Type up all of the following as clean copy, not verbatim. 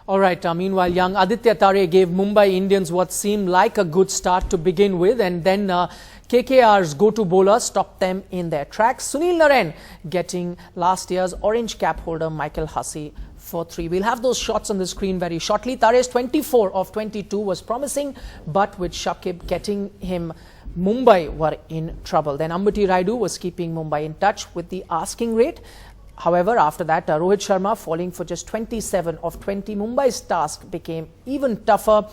All right, meanwhile, young Aditya Tare gave Mumbai Indians what seemed like a good start to begin with, and then KKR's go-to bowler stopped them in their tracks. Sunil Narine getting last year's orange cap holder Michael Hussey for 3. We'll have those shots on the screen very shortly. Tare's 24 of 22 was promising, but with Shakib getting him, Mumbai were in trouble. Then Ambati Rayudu was keeping Mumbai in touch with the asking rate. However, after that, Rohit Sharma falling for just 27 of 20, Mumbai's task became even tougher.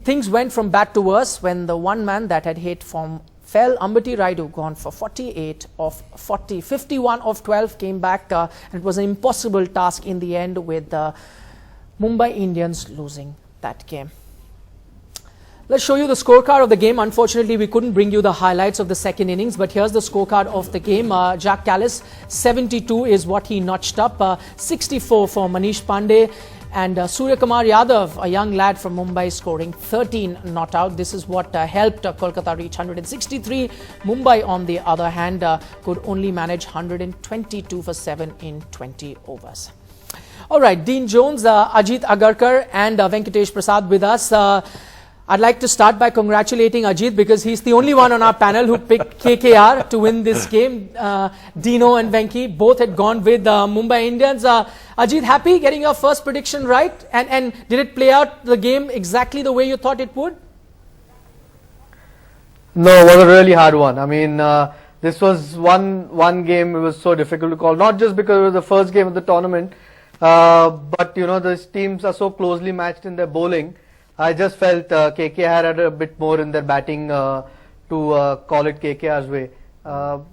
Things went from bad to worse when the one man that had hit form fell. Ambati Rayudu gone for 48 of 40. 51 of 12 came back, and it was an impossible task in the end, with Mumbai Indians losing that game. Let's show you the scorecard of the game. Unfortunately, we couldn't bring you the highlights of the second innings, but here's the scorecard of the game. Jacques Kallis, 72 is what he notched up. 64 for Manish Pandey. And Surya Kumar Yadav, a young lad from Mumbai, scoring 13 not out. This is what helped Kolkata reach 163. Mumbai, on the other hand, could only manage 122 for 7 in 20 overs. All right, Dean Jones, Ajit Agarkar and Venkatesh Prasad with us. I'd like to start by congratulating Ajit, because he's the only one on our panel who picked KKR to win this game. Dino and Venki both had gone with Mumbai Indians. Ajit, happy getting your first prediction right? And did it play out the game exactly the way you thought it would? No, it was a really hard one. I mean, this was one game it was so difficult to call, not just because it was the first game of the tournament, but you know, these teams are so closely matched in their bowling. I just felt KKR had a bit more in their batting to call it KKR's way.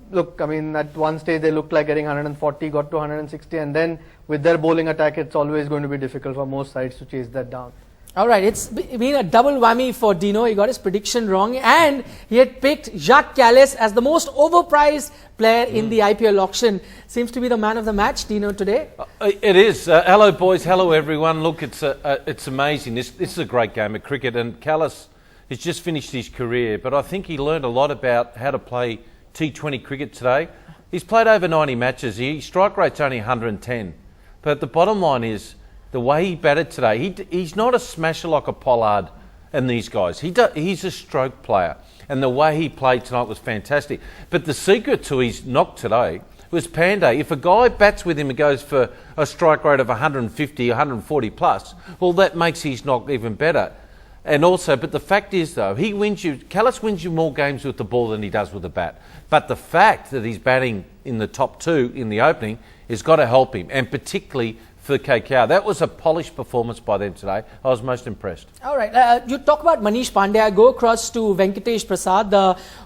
Look, I mean, at one stage they looked like getting 140, got to 160, and then with their bowling attack, it's always going to be difficult for most sides to chase that down. All right, it's been a double whammy for Dino. He got his prediction wrong, and he had picked Jacques Kallis as the most overpriced player in the IPL auction. Seems to be the man of the match, Dino, today. It is. Hello, boys. Hello, everyone. Look, it's amazing. This is a great game of cricket, and Kallis has just finished his career, but I think he learned a lot about how to play T20 cricket today. He's played over 90 matches. His strike rate's only 110, but the bottom line is, the way he batted today, he's not a smasher like a Pollard and these guys. He's a stroke player, and the way he played tonight was fantastic. But the secret to his knock today was Pandey. If a guy bats with him and goes for a strike rate of 150, 140 plus, well, that makes his knock even better. And also, but the fact is though, Kallis wins you more games with the ball than he does with the bat. But the fact that he's batting in the top 2 in the opening has got to help him, and particularly for KKR. That was a polished performance by them today. I was most impressed. All right. You talk about Manish Pandey. I go across to Venkatesh Prasad,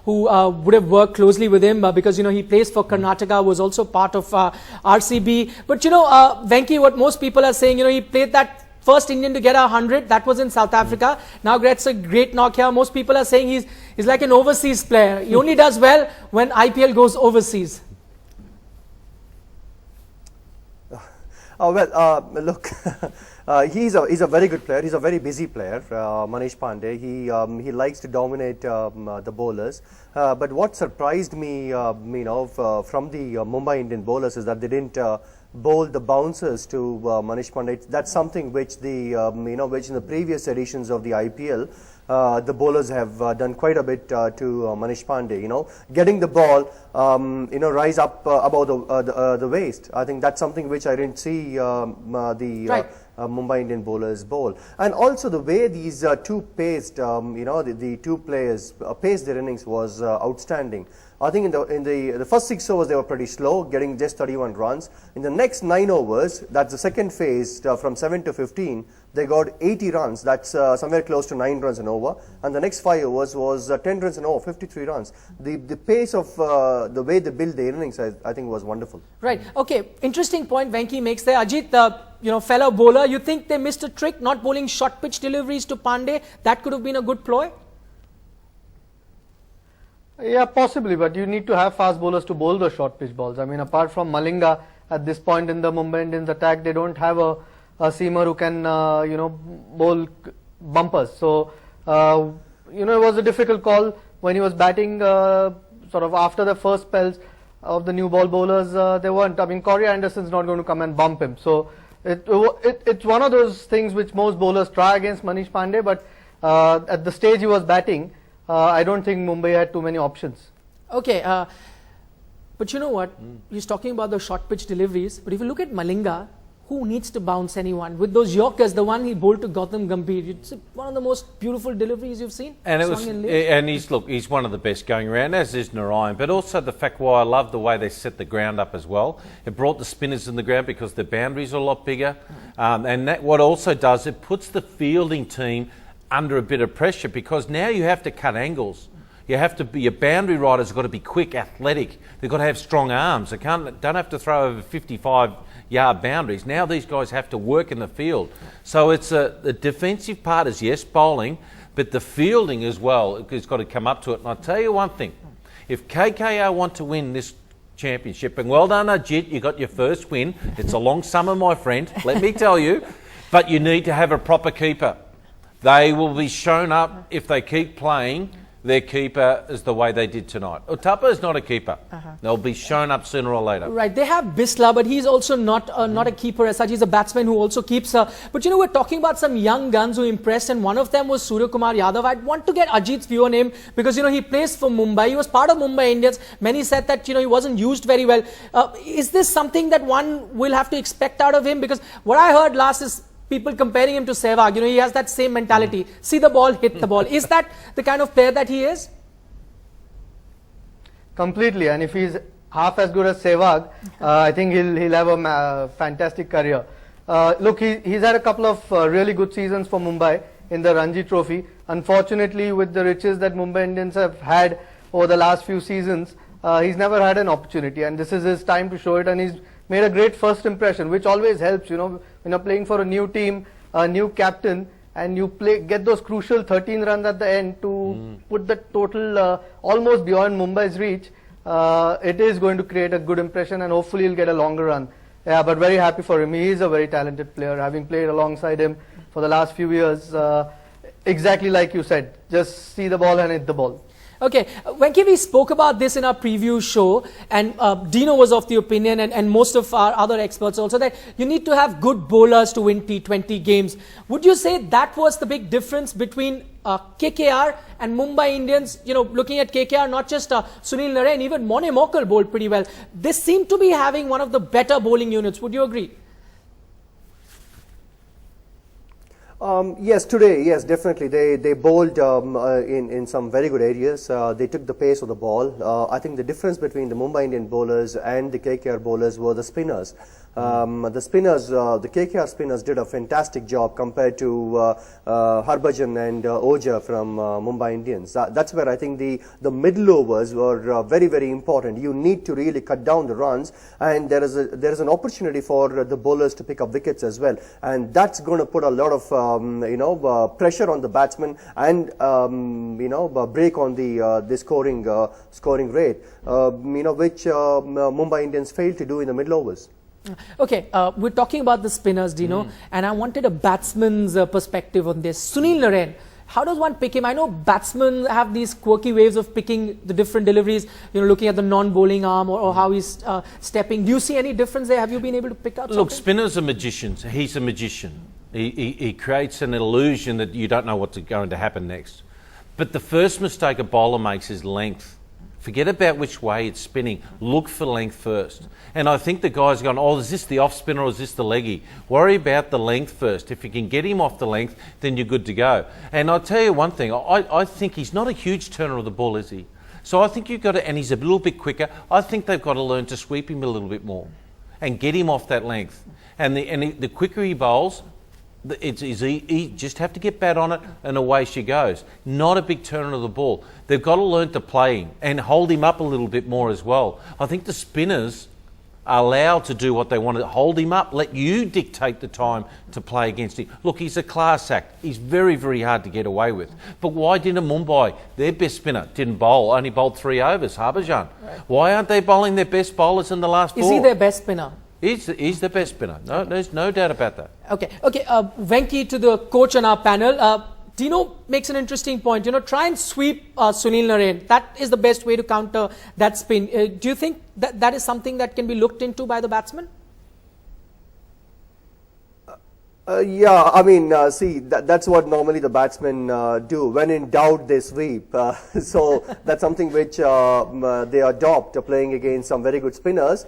who would have worked closely with him because, you know, he plays for Karnataka, was also part of RCB. But, you know, Venki, what most people are saying, you know, he played that first Indian to get 100. That was in South Africa. Now gets a great knock here. Most people are saying he's like an overseas player. He only does well when IPL goes overseas. Look, he's a very good player. He's a very busy player, Manish Pandey. He likes to dominate the bowlers. But what surprised me, from the Mumbai Indian bowlers is that they didn't bowl the bouncers to Manish Pandey. That's something which which in the previous editions of the IPL. The bowlers have done quite a bit to Manish Pandey, getting the ball, rise up above the waist. I think that's something which I didn't see Mumbai Indian bowlers bowl. And also the way these two paced, the two players paced their innings was outstanding. I think in the first 6 overs they were pretty slow, getting just 31 runs. In the next 9 overs, that's the second phase from 7 to 15, they got 80 runs. That's somewhere close to 9 runs an over. And the next 5 overs was 10 runs an over, 53 runs. The pace of the way they built their innings, I think, was wonderful. Right. Okay. Interesting point Venki makes there. Ajit, fellow bowler, you think they missed a trick not bowling short pitch deliveries to Pandey? That could have been a good ploy? Yeah, possibly, but you need to have fast bowlers to bowl the short pitch balls. I mean, apart from Malinga, at this point in the Mumbai Indians attack, they don't have a seamer who can, bowl bumpers. So, it was a difficult call when he was batting, sort of after the first spells of the new ball bowlers. They weren't. I mean, Corey Anderson's not going to come and bump him. So, It's one of those things which most bowlers try against Manish Pandey, but at the stage he was batting, I don't think Mumbai had too many options. Okay, but you know what? He's talking about the short pitch deliveries. But if you look at Malinga, who needs to bounce anyone? With those Yorkers, the one he bowled to Gautam Gambhir, it's one of the most beautiful deliveries you've seen. And he's one of the best going around, as is Narayan. But also the fact why I love the way they set the ground up as well. It brought the spinners in the ground because the boundaries are a lot bigger. And that what also does, it puts the fielding team under a bit of pressure because now you have to cut angles. You have to be, your boundary riders have got to be quick, athletic. They've got to have strong arms. They don't have to throw over 55-yard boundaries. Now these guys have to work in the field. So it's the defensive part is, yes, bowling, but the fielding as well has got to come up to it. And I'll tell you one thing. If KKR want to win this championship, and well done, Ajit, you got your first win. It's a long summer, my friend, let me tell you. But you need to have a proper keeper. They will be shown up if they keep playing their keeper is the way they did tonight. Uthappa is not a keeper. They'll be shown up sooner or later. Right, they have Bisla, but he's also not a keeper as such. He's a batsman who also keeps. But you know, we're talking about some young guns who impressed, and one of them was Surya Kumar Yadav. I'd want to get Ajit's view on him because you know he plays for Mumbai. He was part of Mumbai Indians. Many said that you know he wasn't used very well. Is this something that one will have to expect out of him? Because what I heard last is people comparing him to Sehwag. You know, he has that same mentality. See the ball, hit the ball. Is that the kind of player that he is? Completely. And if he's half as good as Sehwag, I think he'll have a fantastic career. Look, he's had a couple of really good seasons for Mumbai in the Ranji Trophy. Unfortunately, with the riches that Mumbai Indians have had over the last few seasons, he's never had an opportunity. And this is his time to show it. And he's made a great first impression, which always helps, you know, when you're playing for a new team, a new captain, and you get those crucial 13 runs at the end to put the total almost beyond Mumbai's reach. It is going to create a good impression, and hopefully he'll get a longer run. Yeah, but very happy for him. He is a very talented player, having played alongside him for the last few years. Exactly like you said, just see the ball and hit the ball. Okay, Venki, we spoke about this in our preview show, and Dino was of the opinion, and most of our other experts also, that you need to have good bowlers to win T20 games. Would you say that was the big difference between KKR and Mumbai Indians? You know, looking at KKR, not just Sunil Narine, even Morne Morkel bowled pretty well. They seem to be having one of the better bowling units. Would you agree? Yes, today, yes, definitely. They bowled in some very good areas. They took the pace of the ball. I think the difference between the Mumbai Indian bowlers and the KKR bowlers were the spinners. The spinners, the KKR spinners did a fantastic job compared to Harbhajan and Ojha from Mumbai Indians. That's where I think the middle overs were very, very important. You need to really cut down the runs, and there is an opportunity for the bowlers to pick up wickets as well, and that's going to put a lot of pressure on the batsman and break on the scoring rate, which Mumbai Indians failed to do in the middle overs. Okay, we're talking about the spinners, Dino, and I wanted a batsman's perspective on this. Sunil Narine, how does one pick him? I know batsmen have these quirky ways of picking the different deliveries, you know, looking at the non-bowling arm or how he's stepping. Do you see any difference there? Have you been able to pick out something? Look, spinners are magicians. He's a magician. He creates an illusion that you don't know what's going to happen next. But the first mistake a bowler makes is length. Forget about which way it's spinning. Look for length first. And I think the guy's gone, oh, is this the off spinner or is this the leggy? Worry about the length first. If you can get him off the length, then you're good to go. And I'll tell you one thing, I think he's not a huge turner of the ball, is he? So I think you've got to, and he's a little bit quicker, I think they've got to learn to sweep him a little bit more and get him off that length. And the quicker he bowls, it's easy. Just have to get bat on it and away she goes. Not a big turner of the ball. They've got to learn to play him and hold him up a little bit more as well. I think the spinners are allowed to do what they want to, hold him up, let you dictate the time to play against him. Look, he's a class act. He's very, very hard to get away with. But why didn't Mumbai, their best spinner, didn't bowl, only bowled 3 overs, Harbhajan? Right. Why aren't they bowling their best bowlers in the last 4? Is he their best spinner? He's the best spinner. No, there's no doubt about that. Okay. Venki, to the coach on our panel. Dino makes an interesting point. You know, try and sweep Sunil Narine. That is the best way to counter that spin. Do you think that is something that can be looked into by the batsman? Yeah, I mean, see, that's what normally the batsmen do. When in doubt, they sweep. So that's something which they adopt, playing against some very good spinners.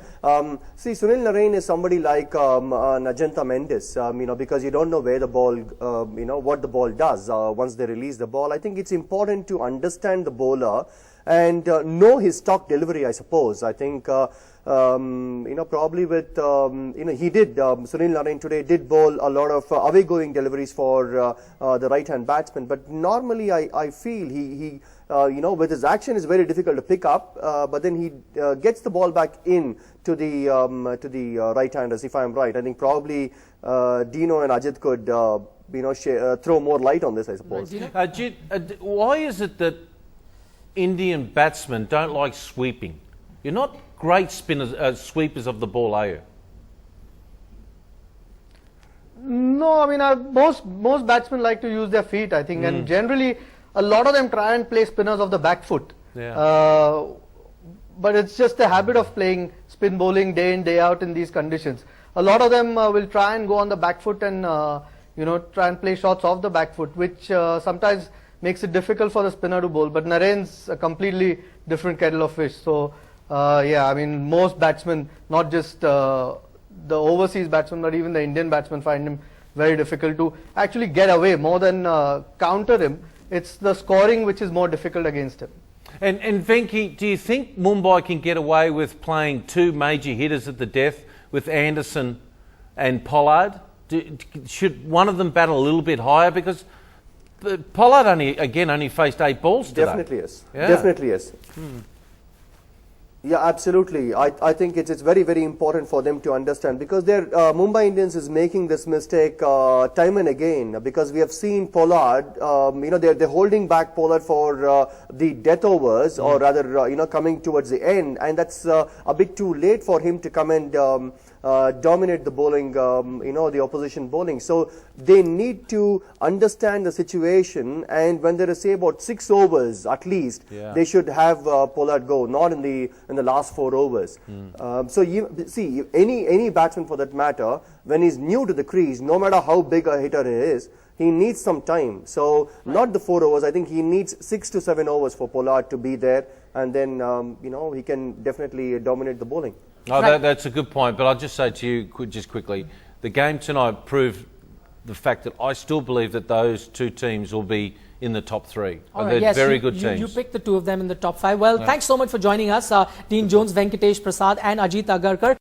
See, Sunil Narine is somebody like an Ajanta Mendes, because you don't know where the ball, what the ball does once they release the ball. I think it's important to understand the bowler and know his stock delivery, I suppose. I think, probably with, he did, Sunil Narine today did bowl a lot of away-going deliveries for the right-hand batsman. But normally I feel he with his action is very difficult to pick up, but then he gets the ball back in to the right-handers, if I'm right. I think probably Dino and Ajit could, throw more light on this, I suppose. Ajit, why is it that Indian batsmen don't like sweeping? You're not great spinners, sweepers of the ball, are you? No, I mean, most batsmen like to use their feet, I think, and generally a lot of them try and play spinners off the back foot. Yeah. But it's just the habit of playing spin bowling day in, day out in these conditions. A lot of them will try and go on the back foot and, try and play shots off the back foot, which sometimes makes it difficult for the spinner to bowl. But Narain's a completely different kettle of fish. So, yeah, I mean, most batsmen, not just the overseas batsmen, but even the Indian batsmen find him very difficult to actually get away more than counter him. It's the scoring which is more difficult against him. And Venki, do you think Mumbai can get away with playing two major hitters at the death with Anderson and Pollard? Should one of them bat a little bit higher? Because Pollard only faced 8 balls today. Definitely yes. Yeah. Definitely yes. Yeah, absolutely. I think it's very, very important for them to understand, because Mumbai Indians is making this mistake time and again, because we have seen Pollard, they're holding back Pollard for the death overs, or rather, coming towards the end, and that's a bit too late for him to come and dominate the bowling, the opposition bowling. So they need to understand the situation, and when there is, say, about 6 overs at least, they should have Pollard go, not in the last 4 overs. So you see, any batsman for that matter, when he's new to the crease, no matter how big a hitter he is, he needs some time. So not the 4 overs. I think he needs 6 to 7 overs for Pollard to be there, and then he can definitely dominate the bowling. Oh, that's a good point, but I'll just say to you just quickly, the game tonight proved the fact that I still believe that those two teams will be in the top 3. They're yes, very good teams. You picked the 2 of them in the top 5. Well, thanks so much for joining us, Dean Jones, Venkatesh Prasad and Ajit Agarkar.